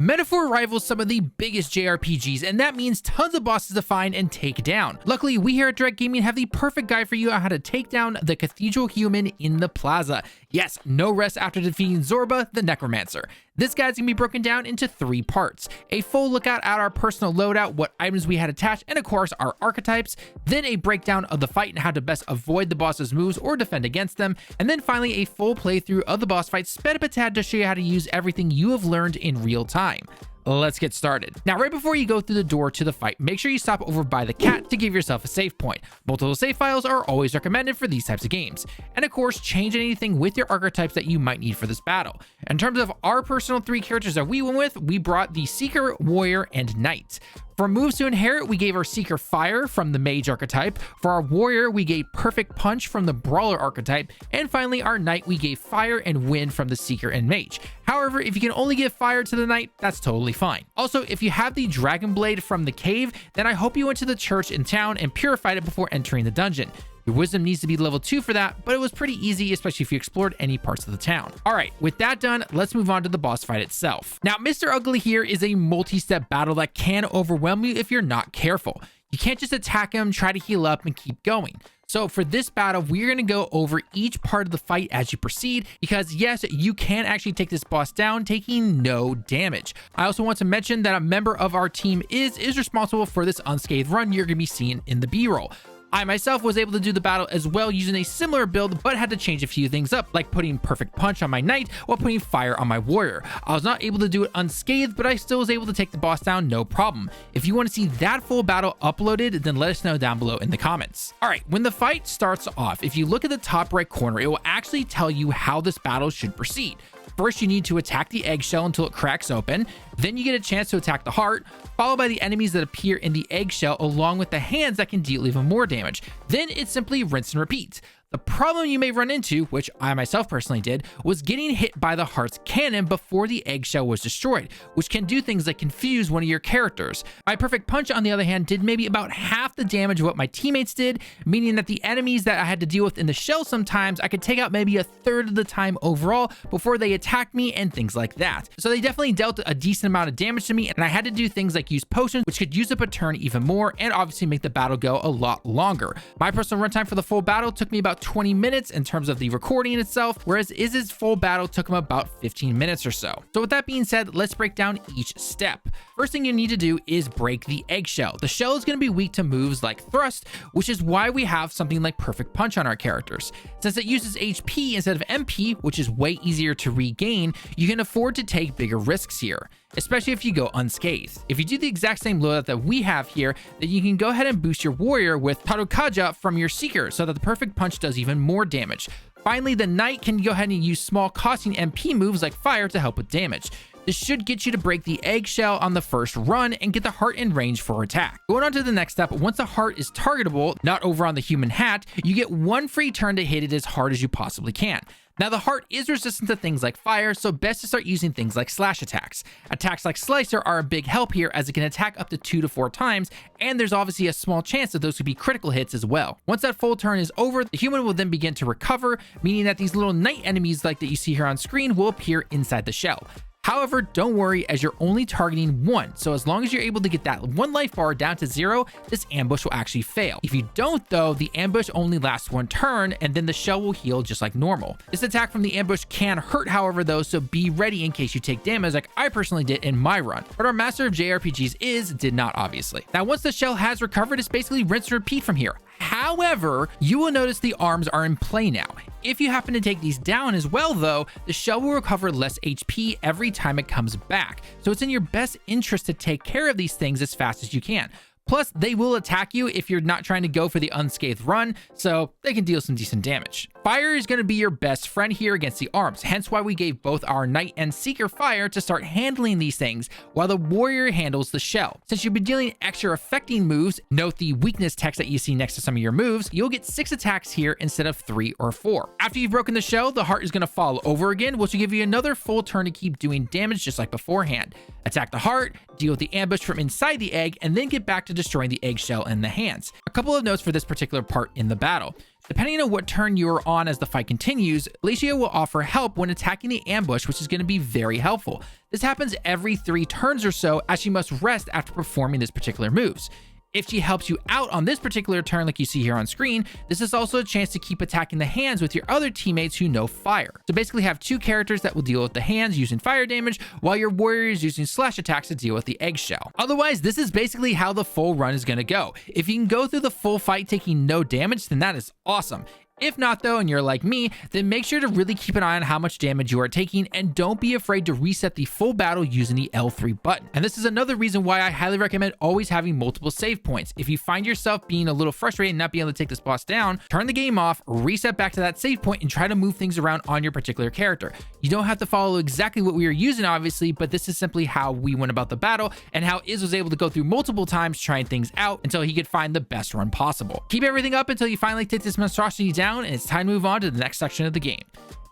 Metaphor rivals some of the biggest JRPGs, and that means tons of bosses to find and take down. Luckily, we here at Direct Gaming have the perfect guide for you on how to take down the cathedral human in the plaza. Yes, no rest after defeating Zorba, the necromancer. This guide's gonna be broken down into 3 parts. A full lookout at our personal loadout, what items we had attached, and of course our archetypes, then a breakdown of the fight and how to best avoid the boss's moves or defend against them, and then finally a full playthrough of the boss fight sped up a tad to show you how to use everything you have learned in real time. Let's get started. Now, right before you go through the door to the fight, make sure you stop over by the cat to give yourself a save point. Multiple save files are always recommended for these types of games. And of course, change anything with your archetypes that you might need for this battle. In terms of our personal 3 characters that we went with, we brought the Seeker, Warrior, and Knight. For moves to inherit, we gave our Seeker Fire from the Mage archetype. For our Warrior, we gave Perfect Punch from the Brawler archetype. And finally, our Knight, we gave Fire and Wind from the Seeker and Mage. However, if you can only give Fire to the Knight, that's totally fine. Also, if you have the Dragon Blade from the cave, then I hope you went to the church in town and purified it before entering the dungeon. Your wisdom needs to be level 2 for that, but it was pretty easy, especially if you explored any parts of the town. All right, with that done, let's move on to the boss fight itself. Now, Mr. Ugly here is a multi-step battle that can overwhelm you if you're not careful. You can't just attack him, try to heal up, and keep going. So for this battle, we're going to go over each part of the fight as you proceed, because yes, you can actually take this boss down, taking no damage. I also want to mention that a member of our team is responsible for this unscathed run you're going to be seeing in the B-roll. I myself was able to do the battle as well using a similar build, but had to change a few things up, like putting Perfect Punch on my Knight while putting Fire on my Warrior. I was not able to do it unscathed, but I still was able to take the boss down no problem. If you want to see that full battle uploaded, then let us know down below in the comments. All right, when the fight starts off, if you look at the top right corner, it will actually tell you how this battle should proceed. First, you need to attack the eggshell until it cracks open. Then you get a chance to attack the heart, followed by the enemies that appear in the eggshell, along with the hands that can deal even more damage. Then it's simply rinse and repeat. The problem you may run into, which I myself personally did, was getting hit by the heart's cannon before the eggshell was destroyed, which can do things like confuse one of your characters. My Perfect Punch, on the other hand, did maybe about half the damage of what my teammates did, meaning that the enemies that I had to deal with in the shell sometimes, I could take out maybe a third of the time overall before they attacked me and things like that. So they definitely dealt a decent amount of damage to me, and I had to do things like use potions, which could use up a turn even more, and obviously make the battle go a lot longer. My personal runtime for the full battle took me about 20 minutes in terms of the recording itself, whereas Iz's full battle took him about 15 minutes or so. So with that being said, let's break down each step. First thing you need to do is break the eggshell. The shell is going to be weak to moves like thrust, which is why we have something like Perfect Punch on our characters. Since it uses HP instead of MP, which is way easier to regain, you can afford to take bigger risks here, especially if you go unscathed. If you do the exact same loadout that we have here, then you can go ahead and boost your Warrior with Tarukaja from your Seeker so that the Perfect Punch does even more damage. Finally, the Knight can go ahead and use small costing MP moves like Fire to help with damage. This should get you to break the eggshell on the first run and get the heart in range for attack. Going on to the next step, once the heart is targetable, not over on the human hat, you get 1 free turn to hit it as hard as you possibly can. Now, the heart is resistant to things like fire, so best to start using things like slash attacks. Attacks like Slicer are a big help here, as it can attack up to 2 to 4 times, and there's obviously a small chance that those could be critical hits as well. Once that full turn is over, the human will then begin to recover, meaning that these little knight enemies like that you see here on screen will appear inside the shell. However, don't worry, as you're only targeting 1, so as long as you're able to get that 1 life bar down to 0, this ambush will actually fail. If you don't though, the ambush only lasts 1 turn, and then the shell will heal just like normal. This attack from the ambush can hurt, however, though, so be ready in case you take damage like I personally did in my run. But our master of JRPGs did not, obviously. Now, once the shell has recovered, it's basically rinse and repeat from here. However, you will notice the arms are in play now. If you happen to take these down as well though, the shell will recover less HP every time it comes back. So it's in your best interest to take care of these things as fast as you can. Plus, they will attack you if you're not trying to go for the unscathed run, so they can deal some decent damage. Fire is going to be your best friend here against the arms, hence why we gave both our Knight and Seeker Fire to start handling these things, while the Warrior handles the shell. Since you'll be dealing extra affecting moves, note the weakness text that you see next to some of your moves, you'll get 6 attacks here instead of 3 or 4. After you've broken the shell, the heart is going to fall over again, which will give you another full turn to keep doing damage just like beforehand. Attack the heart, deal with the ambush from inside the egg, and then get back to destroying the eggshell and the hands. A couple of notes for this particular part in the battle. Depending on what turn you are on as the fight continues, Glacio will offer help when attacking the ambush, which is going to be very helpful. This happens every 3 turns or so, as she must rest after performing this particular moves. If she helps you out on this particular turn like you see here on screen, this is also a chance to keep attacking the hands with your other teammates who know fire. So basically have 2 characters that will deal with the hands using fire damage, while your warrior is using slash attacks to deal with the eggshell. Otherwise, this is basically how the full run is going to go. If you can go through the full fight taking no damage, then that is awesome. If not though, and you're like me, then make sure to really keep an eye on how much damage you are taking, and don't be afraid to reset the full battle using the L3 button. And this is another reason why I highly recommend always having multiple save points. If you find yourself being a little frustrated and not being able to take this boss down, turn the game off, reset back to that save point, and try to move things around on your particular character. You don't have to follow exactly what we were using obviously, but this is simply how we went about the battle and how Iz was able to go through multiple times trying things out until he could find the best run possible. Keep everything up until you finally take this monstrosity down, and it's time to move on to the next section of the game.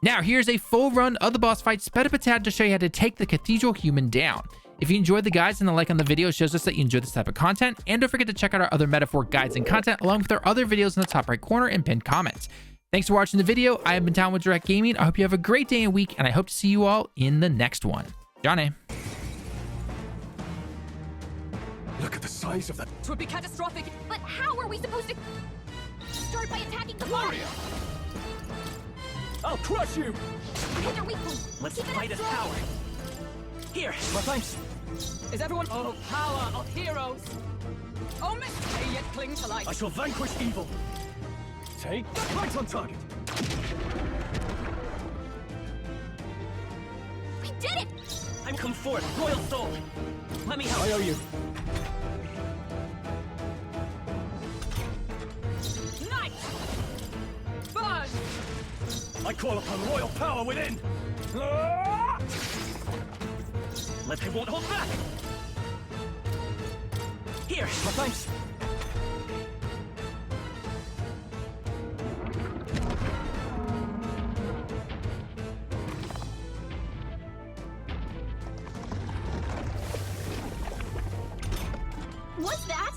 Now here's a full run of the boss fight sped up a tad to show you how to take the cathedral human down. If you enjoyed the guides, then the like on the video shows us that you enjoy this type of content, and don't forget to check out our other metaphor guides and content along with our other videos in the top right corner and pinned comments. Thanks for watching the video. I have been Down with Direct Gaming. I hope you have a great day and week, and I hope to see you all in the next one. Johnny. Look at the size of that. It would be catastrophic. But how are we supposed to start by attacking the Warrior! I'll crush you! Hit their weak point. Let's Keep it fight up as strong. power. Here. My thanks. Is everyone? Oh, power of heroes. Oh, miss. They yet cling to life. I shall vanquish evil. Take the right on target. We did it! I'm come forth, royal soul. Let me help. I owe you. Knight! Burn! I call upon royal power within. Ah! I won't hold back. Here. My thanks. What's that?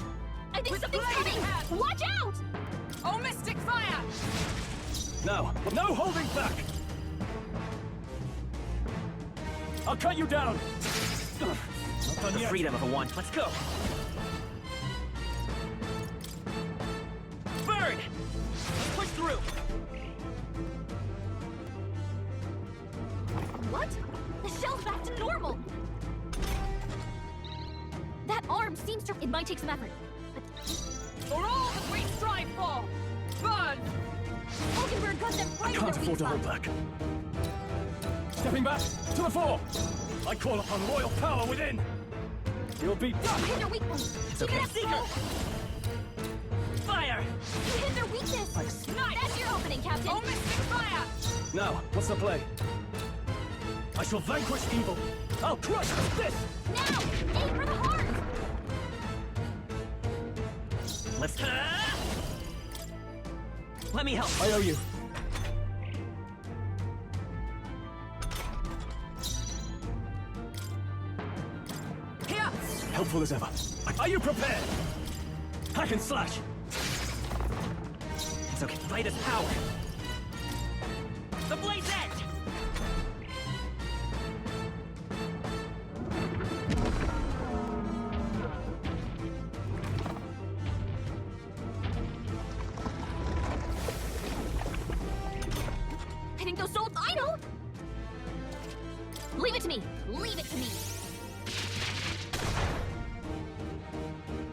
I think With the something's blade in coming! hand. Watch out! Oh, mystic fire! Now, no holding back. I'll cut you down. Not done The yet. freedom of a wand. Let's go. Burn! Let's push through. What? The shell's back to normal! That arm seems to... It might take some effort, but... For all that we strive for! Burn! Hulkenberg got them I right in can't their weak afford to hold spot. back. Stepping back to the fore. I call upon royal power within. You'll be done. You hit their weak point. Keep okay. it up, Seeker! Stroll. Fire! You hit their weakness! Thanks. Knight! That's your opening, Captain! Oh, mystic fire! Now, what's the play? I shall vanquish evil. I'll crush this. Now! Aim for the heart! Let's... Let me help. I owe you. Here! Helpful as ever. Are you prepared? Hack and slash. It's okay. Fight as power. The blade's edge! I think those souls... I know! Leave it to me! Leave it to me!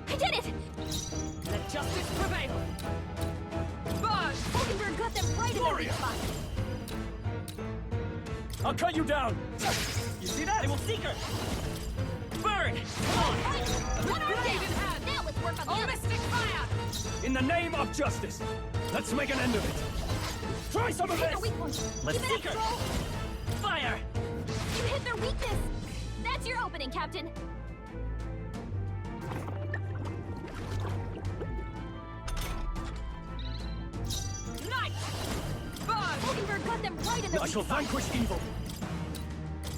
I did it! Let justice prevail! Burn! Hulkenberg got them right in their weak Warrior. spot. I'll cut you down. You see that? I will seek her! Burn! Come on! Right. One arm blade down. in hand. Now let's work on the Oh, other. mystic fire! In the name of justice, let's make an end of it. Try some of Hit this. their weak point. Let's Keep it seek up, her. Stroll. Fire! You hit their weakness. That's your opening, Captain. Knight! Burn! Hulkenberg got them right in their I weak shall spot. vanquish evil.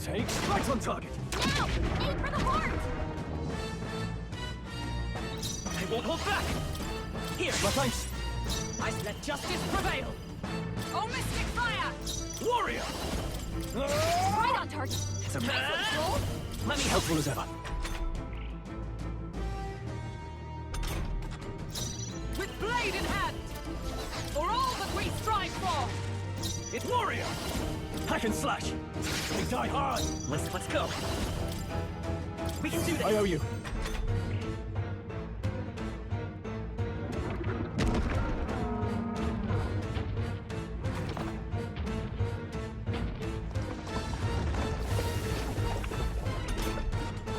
Take right on target. Now! Aim for the heart! I won't hold back! Here! My thanks. I let justice prevail. Oh, mystic fire! Warrior! Right on target. It's a Nice little roll. Let me help. Helpful as ever. With blade in hand, for all that we strive for. It's warrior! Hack and slash! They die hard! Let's go. We can do this. I owe you.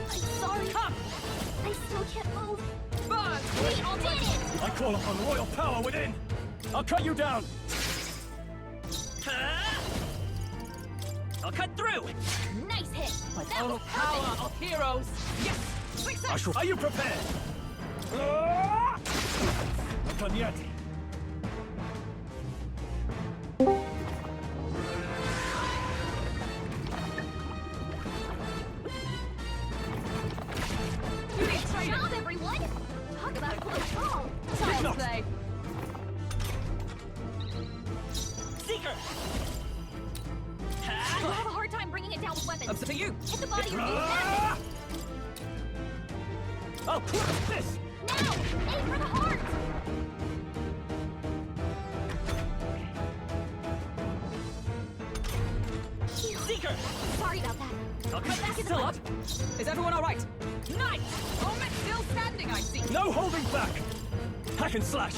I'm sorry. Come, I still can't move. burn. We did it! I call upon royal power within! I'll cut you down! I'll cut through. Nice hit. By That total was power perfect. of heroes. Yes, success. Are you prepared? Not done yet. You need Good training. job, everyone. Talk about close call. Child's not. play. Seeker. You'll have a hard time bringing it down with weapons. Up to you. Hit the body or use that. I'll crush this! Now, aim for the heart. Phew. Seeker. Sorry about that. I'll cut Back in the still fight. up. Is everyone all right? Knight. Omen still standing, I see. No holding back! Hack and slash!